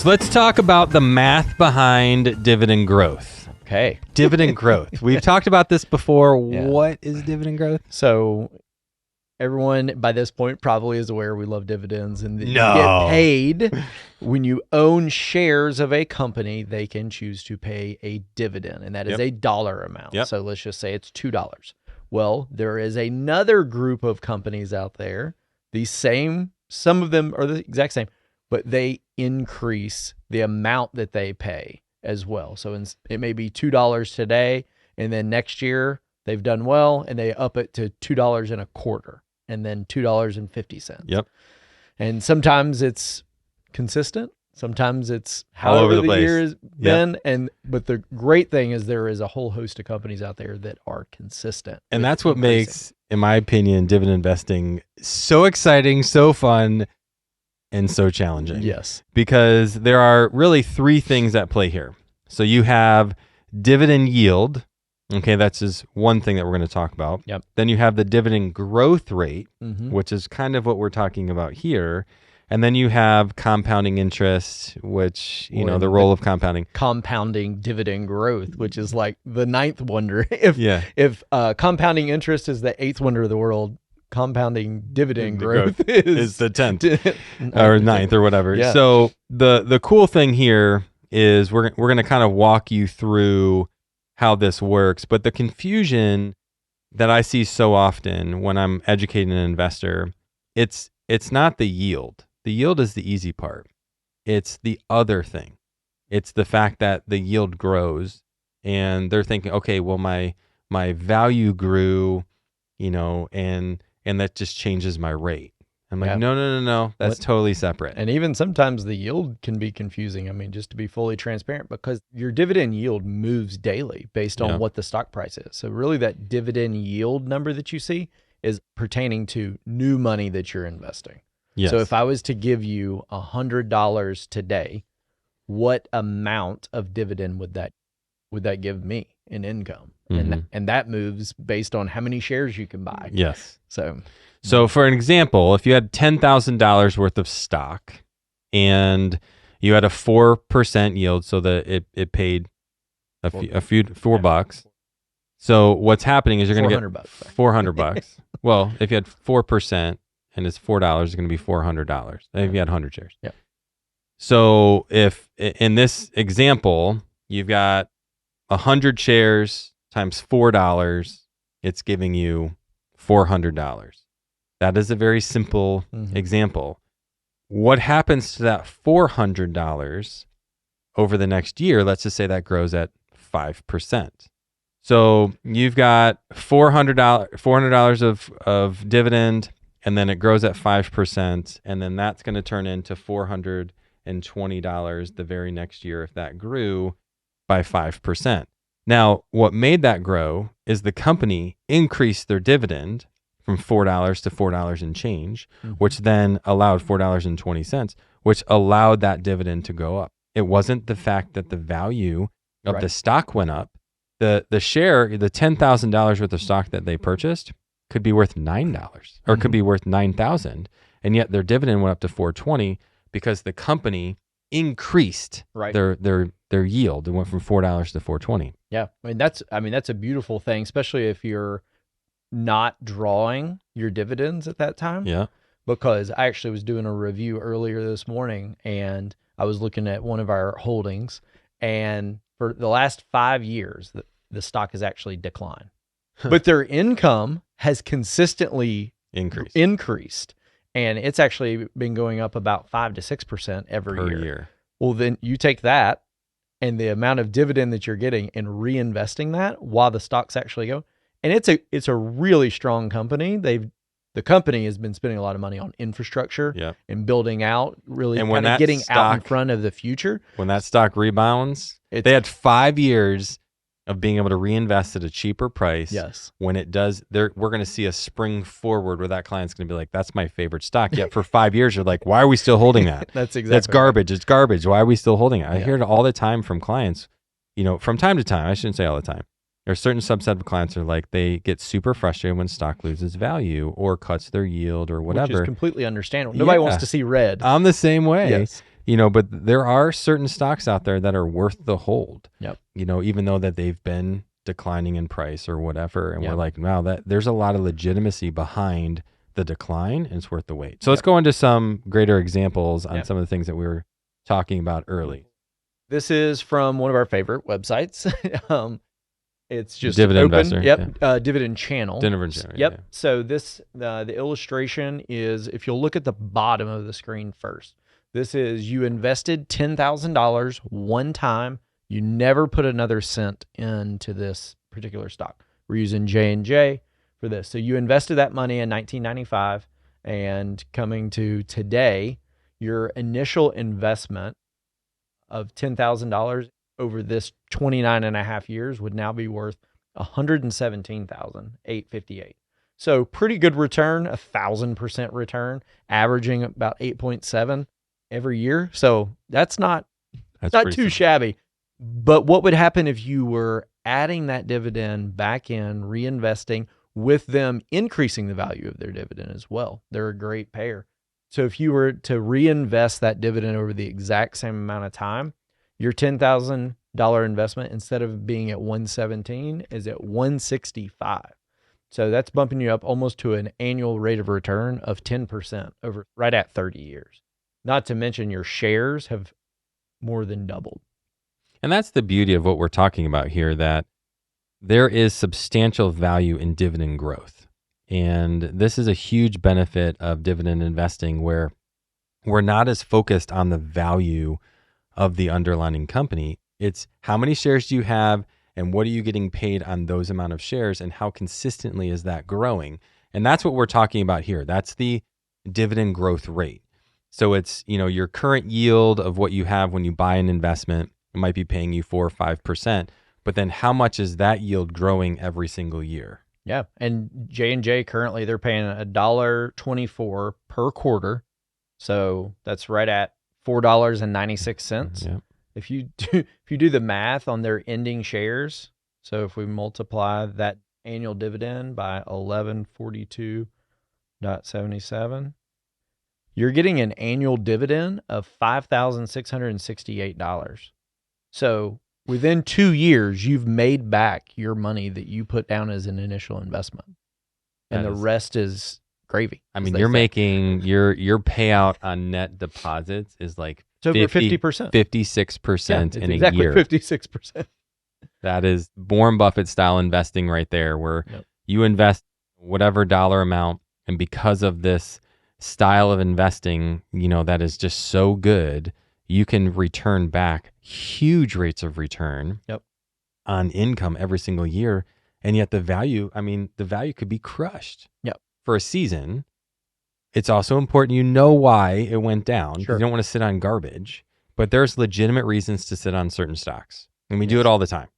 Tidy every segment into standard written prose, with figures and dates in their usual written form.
So let's talk about the math behind dividend growth. Okay. Dividend growth. We've talked about this before. Yeah. What is dividend growth? So everyone by this point probably is aware we love dividends, and that you No. get paid when you own shares of a company. They can choose to pay a dividend, and that is a dollar amount. Yep. So let's just say it's $2. Well, there is another group of companies out there, some of them are the exact same, but they increase the amount that they pay as well. So it may be $2 today, and then next year they've done well and they up it to $2.25, and then $2.50. Yep. And sometimes it's consistent. Sometimes it's All over however the the place. year has been. But the great thing is there is a whole host of companies out there that are consistent. And that's what makes, in my opinion, dividend investing so exciting, so fun, and so challenging. Yes. Because there are really three things at play here. So you have dividend yield. Okay, that's just one thing that we're going to talk about. Yep. Then you have the dividend growth rate, Mhm. which is kind of what we're talking about here. And then you have compounding interest, which, the role of compounding. Compounding dividend growth, which is like the ninth wonder. If compounding interest is the eighth wonder of the world, compounding dividend growth is the 10th or 9th or whatever. Yeah. So the cool thing here is we're going to kind of walk you through how this works. But the confusion that I see so often when I'm educating an investor, it's not the yield. The yield is the easy part. It's the other thing. It's the fact that the yield grows and they're thinking, okay, well, my value grew, and that just changes my rate. I'm like, no. That's totally separate. And even sometimes the yield can be confusing. I mean, just to be fully transparent, because your dividend yield moves daily based on what the stock price is. So really that dividend yield number that you see is pertaining to new money that you're investing. Yes. So if I was to give you $100 today, what amount of dividend would that give me in income? Mm-hmm. And that moves based on how many shares you can buy. Yes. So for an example, if you had $10,000 worth of stock and you had a 4% yield, so that it paid $4. So what's happening is you're going to get $400. Well, if you had 4% and it's $4, it's going to be $400. If you had 100 shares. Yeah. So if in this example, you've got 100 shares times $4, it's giving you $400. That is a very simple example. What happens to that $400 over the next year? Let's just say that grows at 5%. So you've got $400 of dividend, and then it grows at 5%, and then that's going to turn into $420 the very next year if that grew by 5%. Now, what made that grow is the company increased their dividend from $4 to $4 and change, which then allowed $4.20, which allowed that dividend to go up. It wasn't the fact that the value of the stock went up. The share, the $10,000 worth of stock that they purchased could be worth $9 or could be worth $9,000, and yet their dividend went up to $4.20 because the company increased their yield. It went from $4 to $4.20. Yeah, I mean that's a beautiful thing, especially if you're not drawing your dividends at that time. Yeah. Because I actually was doing a review earlier this morning, and I was looking at one of our holdings, and for the last 5 years, the stock has actually declined, but their income has consistently increased, and it's actually been going up about 5 to 6% every year. Well, then you take that and the amount of dividend that you're getting and reinvesting that while the stock's actually going. And it's a really strong company. The company has been spending a lot of money on infrastructure and building out, really kind of getting out in front of the future. When that stock rebounds, they had 5 years of being able to reinvest at a cheaper price. Yes. When it does, we're going to see a spring forward where that client's going to be like, that's my favorite stock. Yet for 5 years, you're like, why are we still holding that? That's garbage. Right. It's garbage. Why are we still holding it? I hear it all the time from clients, from time to time. I shouldn't say all the time. There's a certain subset of clients that are like, they get super frustrated when stock loses value or cuts their yield or whatever. Which is completely understandable. Nobody wants to see red. I'm the same way. Yes. But there are certain stocks out there that are worth the hold. Yep. Even though that they've been declining in price or whatever, and Yep. we're like, wow, that there's a lot of legitimacy behind the decline, and it's worth the wait. So let's go into some greater examples on some of the things that we were talking about early. This is from one of our favorite websites. It's just Dividend open. Investor. Yep. Dividend Channel. Dividend Channel. Yep. Yeah. So this the illustration is, if you'll look at the bottom of the screen first, this is you invested $10,000 one time. You never put another cent into this particular stock. We're using J&J for this. So you invested that money in 1995, and coming to today, your initial investment of $10,000 over this 29 and a half years would now be worth $117,858. So pretty good return, 1,000% return, averaging about 8.7 every year. So that's not too shabby. But what would happen if you were adding that dividend back in, reinvesting, with them increasing the value of their dividend as well? They're a great payer. So if you were to reinvest that dividend over the exact same amount of time, your $10,000 investment, instead of being at 117, is at 165. So that's bumping you up almost to an annual rate of return of 10% over right at 30 years. Not to mention your shares have more than doubled. And that's the beauty of what we're talking about here, that there is substantial value in dividend growth. And this is a huge benefit of dividend investing, where we're not as focused on the value of the underlying company. It's how many shares do you have, and what are you getting paid on those amount of shares, and how consistently is that growing? And that's what we're talking about here. That's the dividend growth rate. So it's, your current yield of what you have when you buy an investment. It might be paying you 4 or 5%, but then how much is that yield growing every single year? Yeah. And J&J currently, they're paying $1.24 per quarter. So that's right at $4.96. Yeah. If you do the math on their ending shares, so if we multiply that annual dividend by 1142.77, you're getting an annual dividend of $5,668. So within 2 years, you've made back your money that you put down as an initial investment, and the rest is gravy. I mean, you're making your payout on net deposits is like over 50%, 56% in a exactly year. 56%. That is Warren Buffett style investing right there, where you invest whatever dollar amount, and because of this style of investing, that is just so good, you can return back huge rates of return on income every single year. And yet the value could be crushed for a season. It's also important why it went down, because you don't want to sit on garbage, but there's legitimate reasons to sit on certain stocks. And we do it all the time.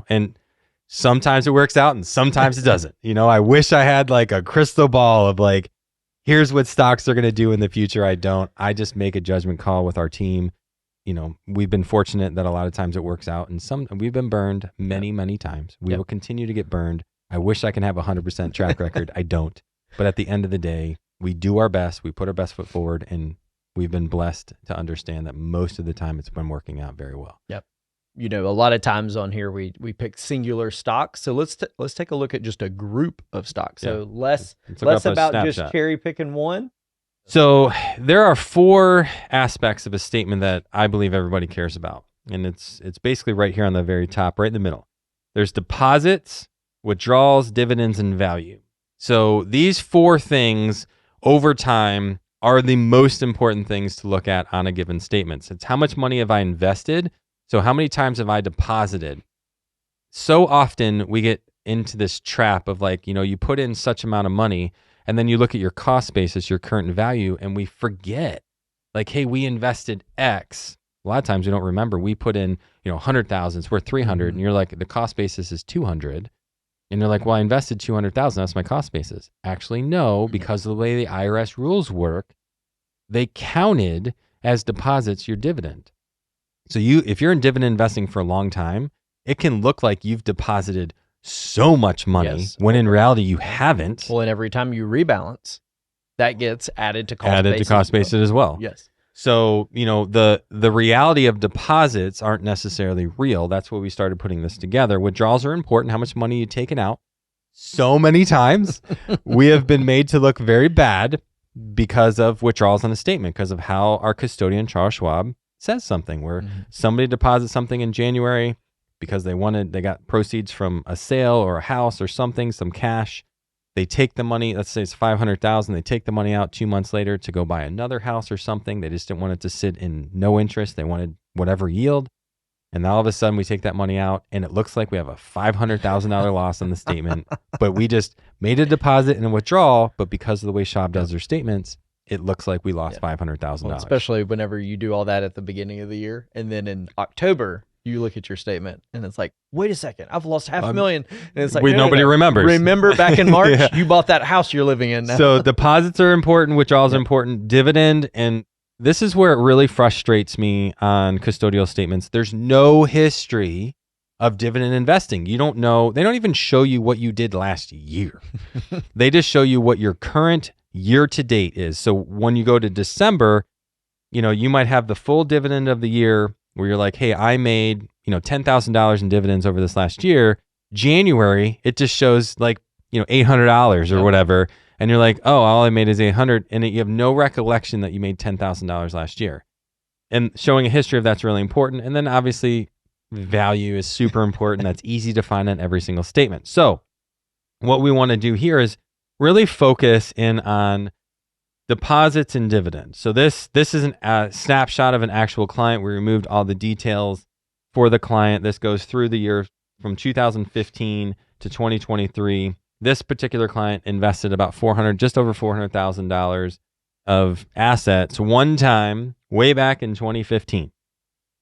And sometimes it works out and sometimes it doesn't. I wish I had like a crystal ball of like, here's what stocks are going to do in the future. I don't. I just make a judgment call with our team. We've been fortunate that a lot of times it works out, and we've been burned many, many times. We will continue to get burned. I wish I can have a 100% track record. I don't. But at the end of the day, we do our best. We put our best foot forward, and we've been blessed to understand that most of the time it's been working out very well. Yep. A lot of times on here we pick singular stocks. So let's take a look at just a group of stocks. So less about just cherry picking one. So there are 4 aspects of a statement that I believe everybody cares about. And it's basically right here on the very top, right in the middle. There's deposits, withdrawals, dividends, and value. So these 4 things over time are the most important things to look at on a given statement. So it's how much money have I invested? So how many times have I deposited? So often we get into this trap of like, you put in such amount of money, and then you look at your cost basis, your current value, and we forget like, hey, we invested X. A lot of times we don't remember. We put in, 100,000, it's worth 300. And you're like, the cost basis is 200. And you're like, well, I invested 200,000. That's my cost basis. Actually, no, because of the way the IRS rules work, they counted as deposits your dividend. So if you're in dividend investing for a long time, it can look like you've deposited so much money when in reality you haven't. Well, and every time you rebalance, that gets added to cost basis. As well. Yes. So, the reality of deposits aren't necessarily real. That's why we started putting this together. Withdrawals are important. How much money you taken out? So many times we have been made to look very bad because of withdrawals on a statement, because of how our custodian, Charles Schwab, says something where somebody deposits something in January because they got proceeds from a sale or a house or something, some cash. They take the money, let's say it's 500,000. They take the money out 2 months later to go buy another house or something. They just didn't want it to sit in no interest. They wanted whatever yield. And all of a sudden we take that money out and it looks like we have a $500,000 loss on the statement, but we just made a deposit and a withdrawal. But because of the way Schwab does their statements, it looks like we lost $500,000. Well, especially whenever you do all that at the beginning of the year. And then in October, you look at your statement and it's like, wait a second, I've lost $500,000. And it's like, nobody remembers. Remember back in March, you bought that house you're living in now. So deposits are important, withdrawals are important, dividend. And this is where it really frustrates me on custodial statements. There's no history of dividend investing. You don't know. They don't even show you what you did last year. They just show you what your current year to date is. So when you go to December, you might have the full dividend of the year where you're like, hey, I made, $10,000 in dividends over this last year. January, it just shows like, $800 or whatever. And you're like, oh, all I made is 800. And you have no recollection that you made $10,000 last year. And showing a history of that's really important. And then obviously value is super important. That's easy to find on every single statement. So what we want to do here is really focus in on deposits and dividends. So this is a snapshot of an actual client. We removed all the details for the client. This goes through the year from 2015 to 2023. This particular client invested about just over $400,000 of assets one time way back in 2015.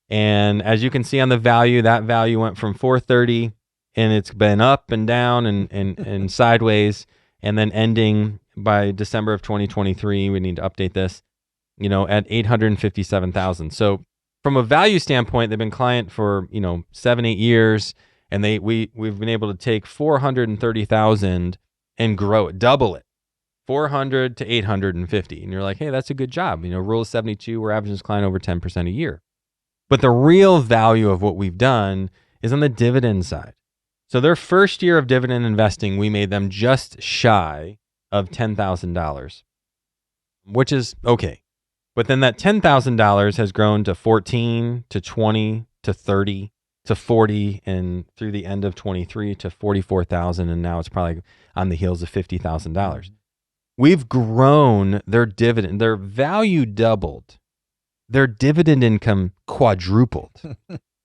And as you can see on the value, that value went from 430 and it's been up and down and sideways, and then ending by December of 2023, we need to update this, at 857,000. So from a value standpoint, they've been client for, 7-8 years. And we've been able to take 430,000 and grow it, double it, 400 to 850. And you're like, hey, that's a good job. Rule of 72, we're averaging this client over 10% a year. But the real value of what we've done is on the dividend side. So their first year of dividend investing, we made them just shy of $10,000, which is okay. But then that $10,000 has grown to 14 to 20 to 30 to 40, and through the end of 23 to 44,000, and now it's probably on the heels of $50,000. We've grown their dividend, their value doubled, their dividend income quadrupled.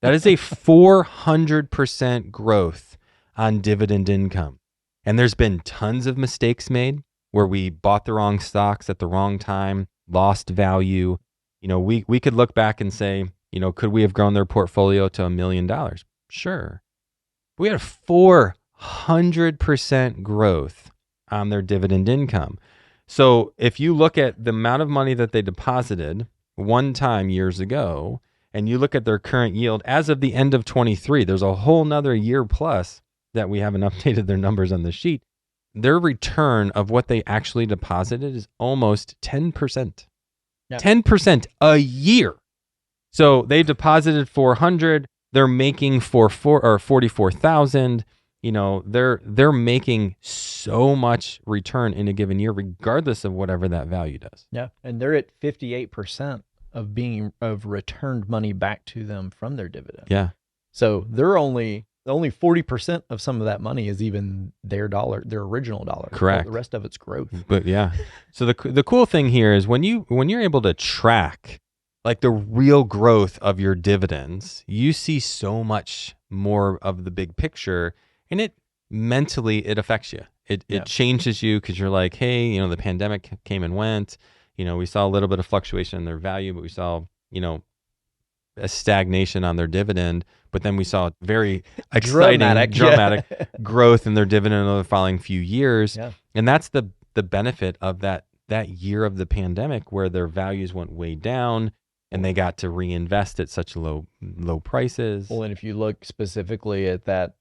That is a 400% growth on dividend income. And there's been tons of mistakes made where we bought the wrong stocks at the wrong time, lost value. We could look back and say, could we have grown their portfolio to $1 million? Sure. We had a 400% growth on their dividend income. So if you look at the amount of money that they deposited one time years ago, and you look at their current yield as of the end of 23, there's a whole nother year plus that we haven't updated their numbers on the sheet. Their return of what they actually deposited is almost 10%. Yep. 10% a year. So they deposited 400. They're making for 44,000. They're making so much return in a given year, regardless of whatever that value does. Yeah, and they're at 58% of returned money back to them from their dividend. Yeah. So they're only 40% of some of that money is even their original dollar. Correct. The rest of it's growth. But yeah. So the cool thing here is when you're able to track like the real growth of your dividends, you see so much more of the big picture, and it affects you. It changes you because you're like, hey, the pandemic came and went. We saw a little bit of fluctuation in their value, but we saw, a stagnation on their dividend. But then we saw very exciting, dramatic growth in their dividend over the following few years. Yeah. And that's the benefit of that year of the pandemic where their values went way down. And they got to reinvest at such low prices. Well, and if you look specifically at that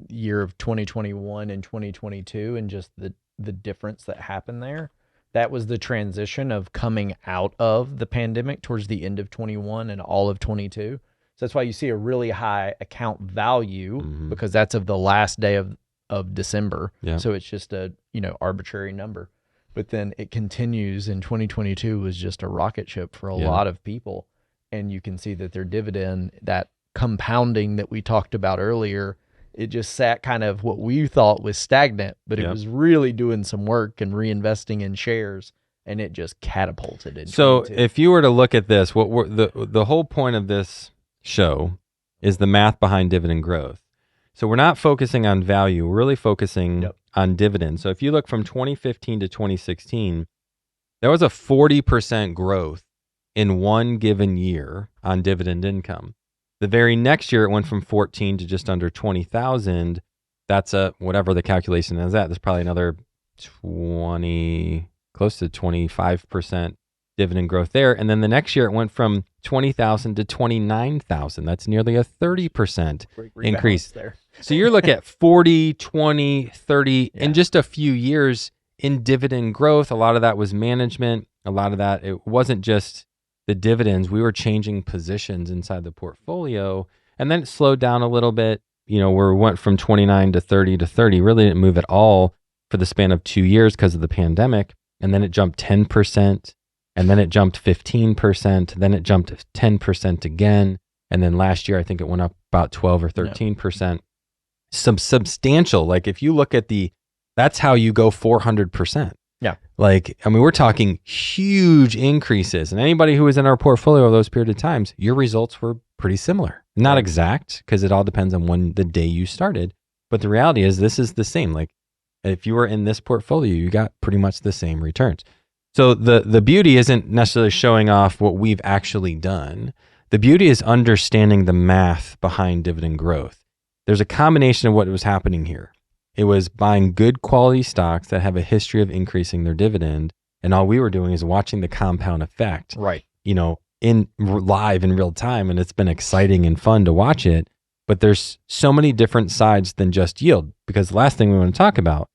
year of 2021 and 2022 and just the difference that happened there, that was the transition of coming out of the pandemic towards the end of 21 and all of 22. So that's why you see a really high account value because that's of the last day of December. Yeah. So it's just a, arbitrary number. But then it continues in 2022 was just a rocket ship for a lot of people. And you can see that their dividend, that compounding that we talked about earlier, it just sat kind of what we thought was stagnant, but it was really doing some work and reinvesting in shares, and it just catapulted in. So 22. if you were to look at this, what we're, the whole point of this show is the math behind dividend growth. So we're not focusing on value, we're really focusing on dividends. So if you look from 2015 to 2016, there was a 40% growth in one given year on dividend income. The very next year, it went from 14 to just under 20,000. That's whatever the calculation is at. There's probably another 20, close to 25% dividend growth there. And then the next year, it went from 20,000 to 29,000. That's nearly a 30% increase there. So you're looking at 40, 20, 30 in just a few years in dividend growth. A lot of that was management. A lot of that, it wasn't just the dividends. We were changing positions inside the portfolio, and then it slowed down a little bit, where we went from 29 to 30 to 30, really didn't move at all for the span of 2 years because of the pandemic. And then it jumped 10%, and then it jumped 15%, then it jumped 10% again. And then last year, I think it went up about 12 or 13%. Some substantial, like if you look at that's how you go 400%. Yeah. We're talking huge increases. And anybody who was in our portfolio those period of times, your results were pretty similar. Not exact, because it all depends on the day you started. But the reality is this is the same. Like if you were in this portfolio, you got pretty much the same returns. So the beauty isn't necessarily showing off what we've actually done. The beauty is understanding the math behind dividend growth. There's a combination of what was happening here. It was buying good quality stocks that have a history of increasing their dividend. And all we were doing is watching the compound effect, in live in real time. And it's been exciting and fun to watch it. But there's so many different sides than just yield, because the last thing we want to talk about,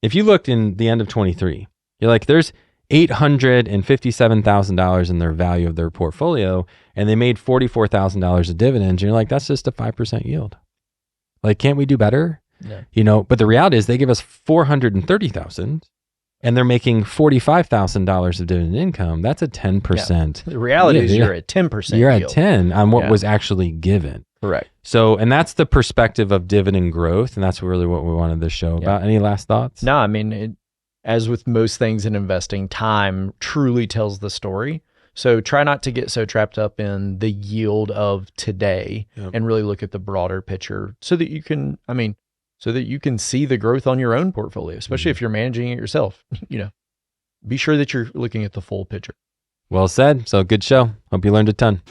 if you looked in the end of 23, you're like, there's $857,000 in their value of their portfolio, and they made $44,000 of dividends. And you're like, that's just a 5% yield. Like, can't we do better? Yeah. But the reality is they give us $430,000 and they're making $45,000 of dividend income. That's a 10%. The reality is you're at 10%. You're yield. at 10 on what was actually given. Correct. So, and that's the perspective of dividend growth. And that's really what we wanted this show about. Any last thoughts? No, I mean, as with most things in investing, time truly tells the story. So try not to get so trapped up in the yield of today and really look at the broader picture so that you can, see the growth on your own portfolio, especially if you're managing it yourself. Be sure that you're looking at the full picture. Well said. So good show. Hope you learned a ton.